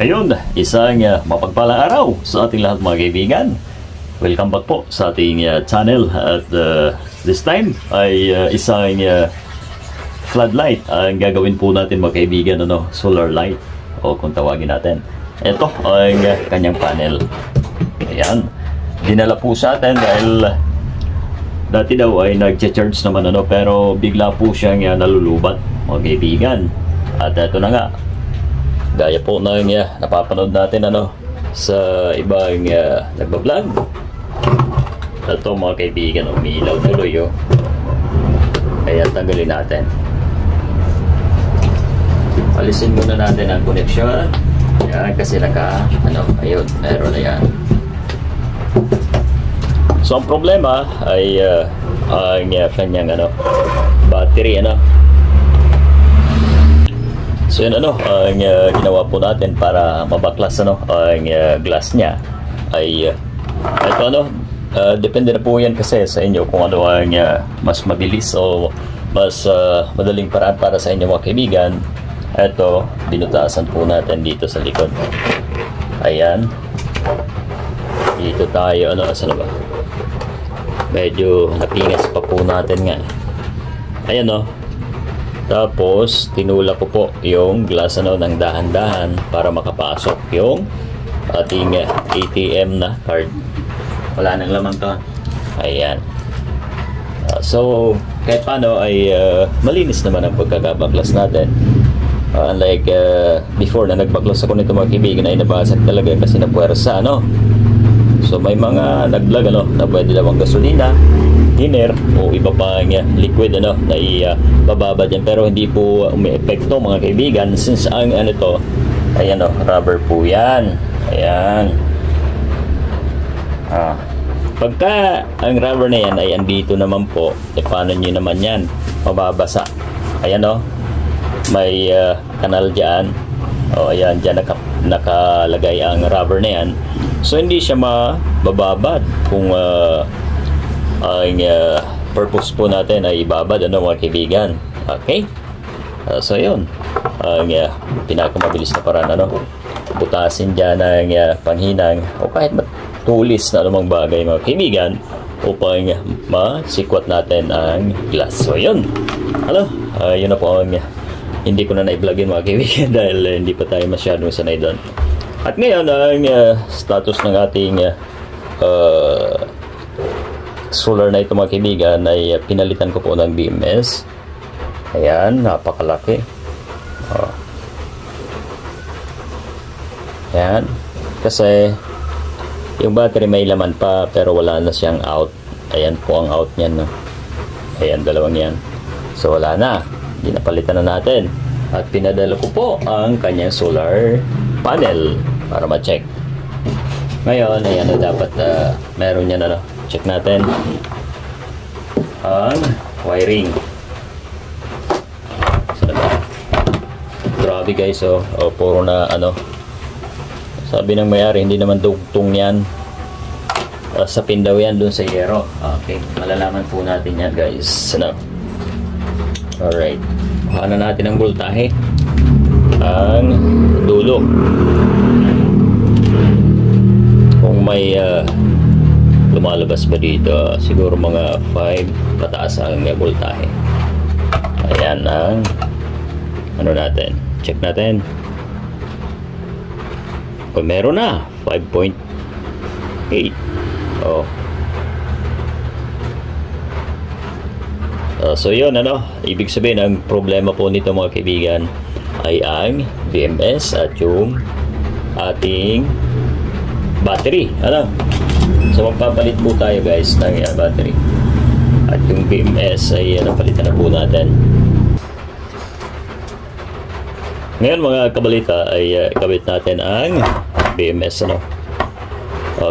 Ayun, isang mapagpalang araw sa ating lahat mga kaibigan. Welcome back po sa ating channel at this time ay isang floodlight ang gagawin po natin mga kaibigan, solar light o kung tawagin natin. Ito ang kanyang panel. Ayan, dinala po sa atin dahil dati daw ay nag-charge naman pero bigla po siyang nalulubat mga kaibigan. At ito na nga, gaya po ng napapanood natin sa ibang nagbablog. Ito mga kaibigan, umiilaw tuloy kaya tanggalin natin. Alisin muna natin ang connection. Yan, kasi ayun, meron na yan. So ang problema ay ang kanyang battery So yun ang ginawa po natin para mabaklas ang glass niya ay ito depende na po yan kasi sa inyo kung ano ang mas mabilis o mas madaling paraan para sa inyo mga kaibigan. Ito, binutasan po natin dito sa likod. Ayan. Dito tayo, saan ba? Medyo napingas pa po natin nga. Ayan Tapos, tinulak ko po yung glass ng dahan-dahan para makapasok yung ating ATM na card. Wala nang laman to. Ayan. So, kahit paano ay malinis naman ang pagkakabaklas natin. Unlike before na nagbaklas ako nito mga kaibigan ay nabasag talaga kasi napuwersa, So, may mga nag-vlog na pwede daw ang gasolina, thinner o iba pang liquid na ibababa dyan, pero hindi po umi-epekto mga kaibigan since ang to ay rubber po yan. Ayan. Pagka ang rubber na yan ay andito naman po, paano nyo naman yan mababasa? Ayan may kanal dyan. Ayan, dyan nakalagay ang rubber na yan. So hindi siya mababad kung ang purpose po natin ay ibabad mga kaibigan. Okay? So yun ang pinakamabilis na paraan butasin dyan ang panghinang o kahit matulis na anumang bagay mga kaibigan upang masikwat natin ang glass. So yun yun na po ang hindi ko na na-vlogin mga kaibigan dahil hindi pa tayo masyadong sanay doon. At ngayon ang status ng ating solar na ito mga kaibigan ay pinalitan ko po ng BMS. Ayan, napakalaki. Ayan, kasi yung battery may laman pa pero wala na siyang out. Ayan po ang out niyan Ayan, dalawang yan. So wala na, pinapalitan na natin. At pinadala ko po ang kanyang solar panel para ma-check. Ngayon, ayan dapat meron yan check natin ang wiring. Grabe guys, puro na sabi ng may-ari hindi naman dugtong yan. Sa pin daw yan dun sa yero. Okay, malalaman po natin yan guys. Alright, kuha na natin ang voltahe, ang dulo. Kung may lumalabas ba dito, siguro mga 5 pataas ang voltahe. Ayan ang natin, check natin kung meron na 5.8. So yun ibig sabihin ang problema po nito mga kaibigan ay ang BMS at yung ating battery. So magpapalit po tayo guys ng battery at yung BMS ay palitan na po natin. Ngayon mga kabalita ay kabit natin ang BMS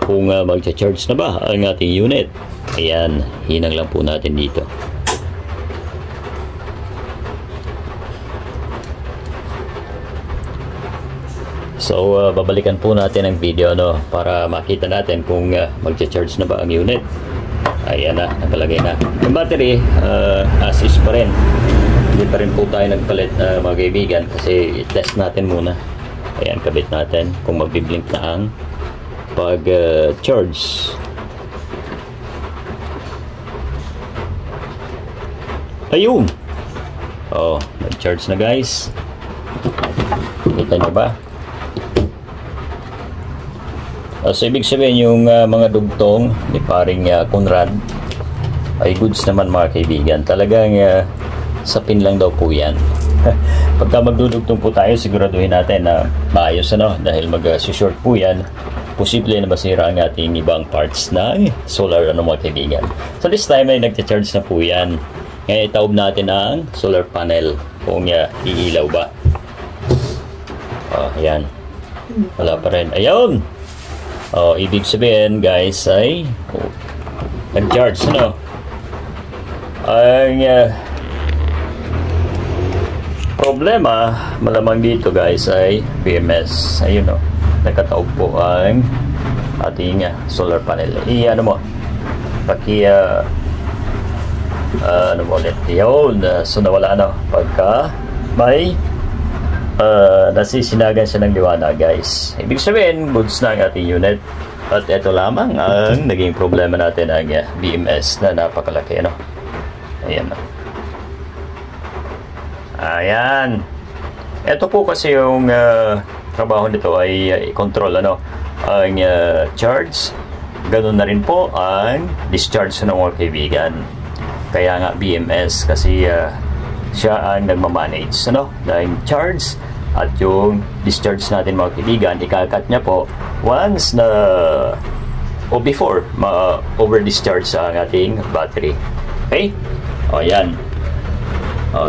kung magcha-charge na ba ang ating unit. Ayan, hinang lang po natin dito. So babalikan po natin ang video para makita natin kung magcha-charge na ba ang unit. Ayan na, nakalagay na. Yung battery as is pa rin. Hindi pa rin po tayo nagpalit mga kaibigan kasi i-test natin muna Ayan, kabit natin kung magbiblink na ang pag-charge. Ayun! Oh, nag-charge na guys. Kita nyo ba? So ibig sabihin yung mga dugtong ni paring Conrad ay goods naman mga kaibigan. Talagang sa pin lang daw po yan. Pagka magdudugtong po tayo, siguraduhin natin na maayos dahil mag-short po yan. Posible na masira ang ating ibang parts ng solar mga kaibigan. So this time ay nag-charge na po yan. Ngayon itaob natin ang solar panel kung iilaw ba. Ayan. Wala pa rin. Ayun! Ibig sabihin guys ay nag-charge ang problema malamang dito guys ay BMS. Ayun nakataob po ang ating solar panel. Ano mo ano mo ulit yun. So nawala pagka may nasisinagan siya ng liwanag guys. Ibig sabihin goods na ang ating unit. At ito lamang ang naging problema natin ang BMS na napakalaki ayan ayan. Ito po kasi yung trabaho nito ay i-control ang charge, ganun na rin po ang discharge ng mga kaibigan. Kaya nga BMS kasi siya ang nagmamanage ng charge at yung discharge natin mga kaibigan, ikakat niya po once na o before over discharge ang ating battery. Okay? Yan.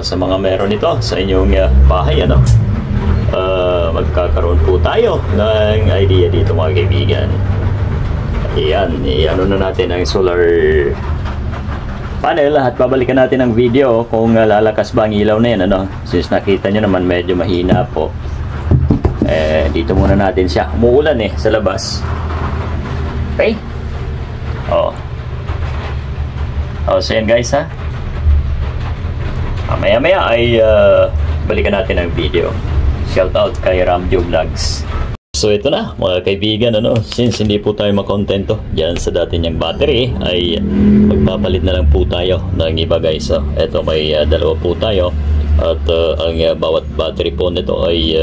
Sa mga meron ito sa inyong bahay magkakaroon po tayo ng idea dito mga kaibigan. Ayan, i-ano na natin ang solar panel at babalikan natin ang video kung lalakas ba ang ilaw na yan since nakita nyo naman medyo mahina po. Dito muna natin siya. Umuulan sa labas. Okay? So yan guys maya ay balikan natin ang video. Shout out kay Ramjo Vlogs. So ito na mga kaibigan since hindi po tayo makontento dyan sa dati niyang battery ay magpapalit na lang po tayo ng iba guys. Ito may dalawa po tayo at ang bawat battery po nito ay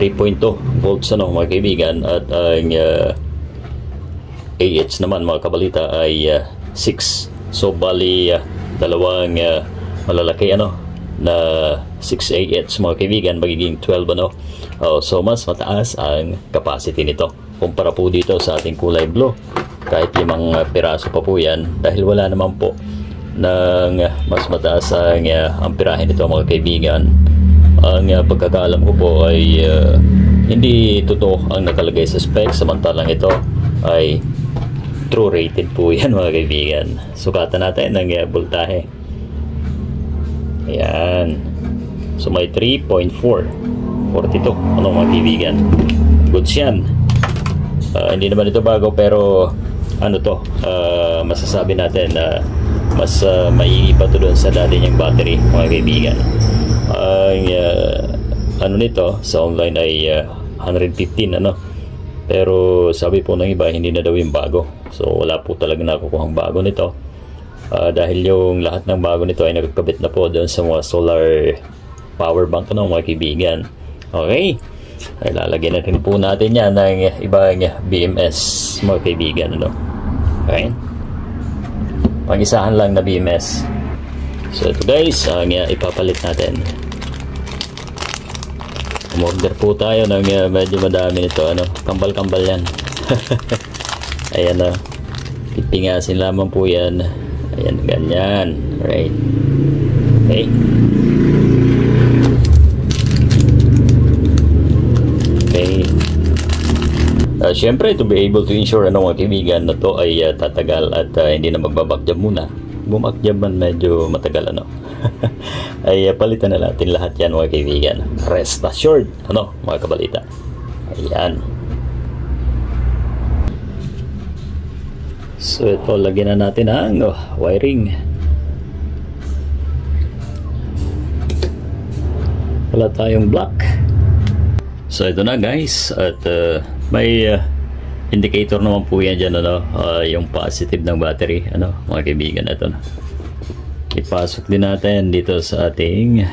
3.2 volts mga kaibigan at ang AH naman mga kabalita ay 6. So bali dalawang malalaki na 6 AH mga kaibigan magiging 12 so mas mataas ang capacity nito kumpara po dito sa ating kulay blue. Kahit 5 piraso pa po yan dahil wala naman po ng mas mataas ang amperahe nito mga kaibigan. Ang pagkakaalam ko po ay hindi totoo ang nakalagay sa spec, samantalang ito ay true rated po yan mga kaibigan. Sukatan natin ng voltahe. Ayan. So may 3.442 mga kaibigan. Goods yan. Hindi naman ito bago pero masasabi natin na mas maiiba to doon sa dati niyang battery mga kaibigan. Ang nito sa online ay 115 pero sabi po ng iba hindi na daw yung bago. So wala po talaga nakukuhang bago nito. Dahil yung lahat ng bago nito ay nagkakabit na po doon sa mga solar power bank mga kaibigan. Okay, ay lalagyan na rin po natin yan ng ibang BMS mga kaibigan okay, pag-isahan lang na BMS. So ito guys ang ipapalit natin. Umorder po tayo ng medyo madami nito kambal-kambal yan. Ayan pipingasin lamang po yan. Ayan, ganyan. Right. Okay. Okay. Siyempre, to be able to ensure mga kaibigan na to ay tatagal at hindi na magbabackjab muna. Bumakjab man medyo matagal ay palitan na natin lahat yan mga kaibigan. Rest assured mga kabalita. Ayan. So ito, lagyan na natin ang wiring. Wala tayong block. So ito na guys, at may indicator naman po yan dyan, ano, yung positive ng battery, ano, mga kaibigan. Ito na, ipasok din natin dito sa ating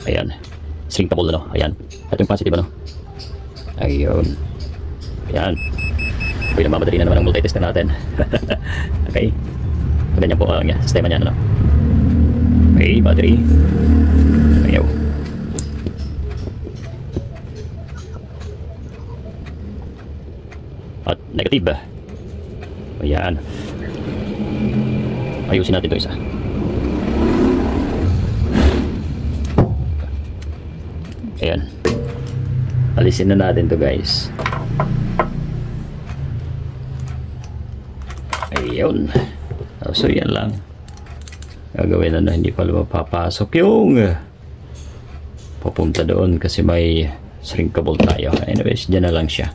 ayan, shrinkable, ano, ayan, at yung positive, ano, ayun, ayan, pwede mamadali na naman ang multitest na natin. Okay, ganyan po ang sistema niya, ano. Okay, battery, ayaw. At negative. Ayan. Ayusin natin ito isa. Ayan. Alisin na natin ito guys. Ayun. So yan lang. Gagawin na hindi pa mapapasok yung papunta doon kasi may shrinkable tayo. Anyways, dyan na lang siya.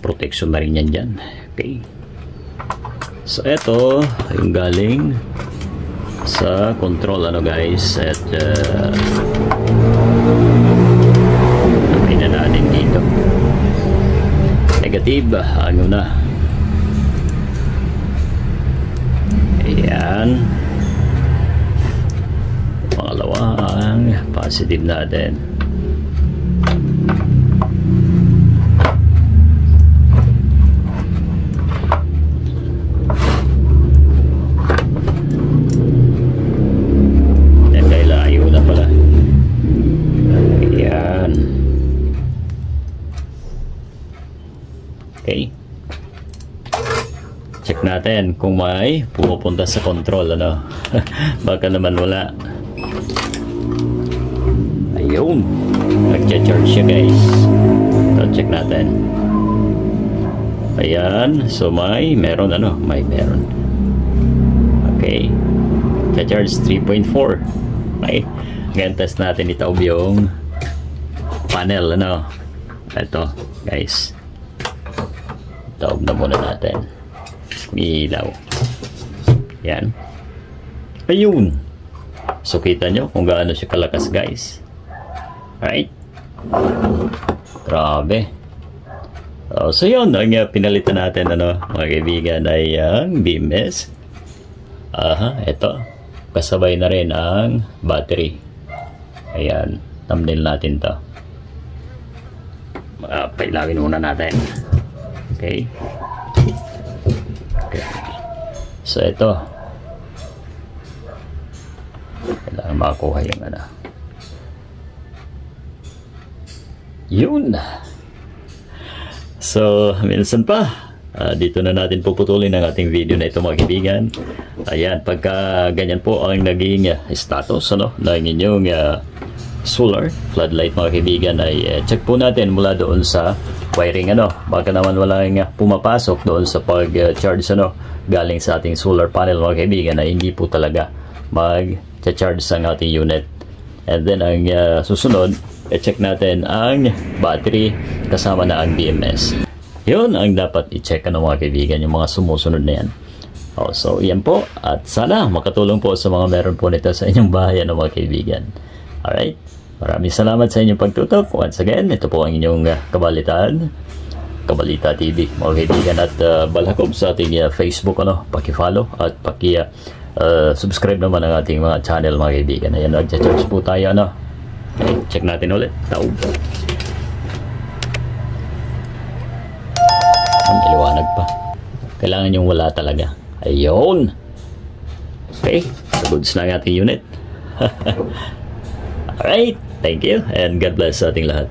Protection na rin yan dyan. Okay. So eto yung galing sa control, ano guys, at na natin dito. Negative, ano na. Ayan. Pangalawa ang positive natin. Okay. Check natin kung may pumupunta sa control, ano. Baka naman wala. Ayun. Nag-charge siya guys. So, check natin. Ayan. So meron, ano. Meron. Okay. Charge 3.4. Okay. Ngayon test natin itaob yung panel, ano. Ito guys. Taob na muna natin. Ilaw. Yan. Ayun. So kita nyo kung gaano siya kalakas guys. Alright. Grabe. So yun. Ang pinalitan natin, ano, mga kaibigan, ay ang BMS. Ito. Kasabay na rin ang battery. Ayan. Thumbnail natin to. Pailawin muna natin. Okay. Okay. So ito. Kailangan makakuha yung ano. Yun. So, minsan pa, dito na natin puputulin ang ating video na ito, mga kaibigan. Ayan, pagka ganyan po ang naging status, ano, ng inyong solar floodlight, mga kaibigan, ay check po natin mula doon sa wiring, ano. Baka naman walang pumapasok doon sa pag-charge, ano, galing sa ating solar panel, mga kaibigan, ay hindi po talaga mag-charge ang ating unit. And then ang susunod, i-check natin ang battery kasama na ang BMS. Yun ang dapat i-check, ano, mga kaibigan, yung mga sumusunod na yan. So yan po, at sana makatulong po sa mga meron po nito sa inyong bahay, ano, mga kaibigan. Alright. Maraming salamat sa inyong pagtutok. Once again, ito po ang inyong kabalitan, Kabalita TV, mga kaibigan, at balhakob sa ating Facebook, ano, paki-follow at paki-subscribe naman ang ating mga channel, mga kaibigan. Ayan, nag-charge po tayo, ano. Okay, check natin ulit. Taob. Ang iliwanag pa. Kailangan yung wala talaga. Ayun. Okay, so goods na ang ating unit. Alright, thank you and God bless sa ating lahat.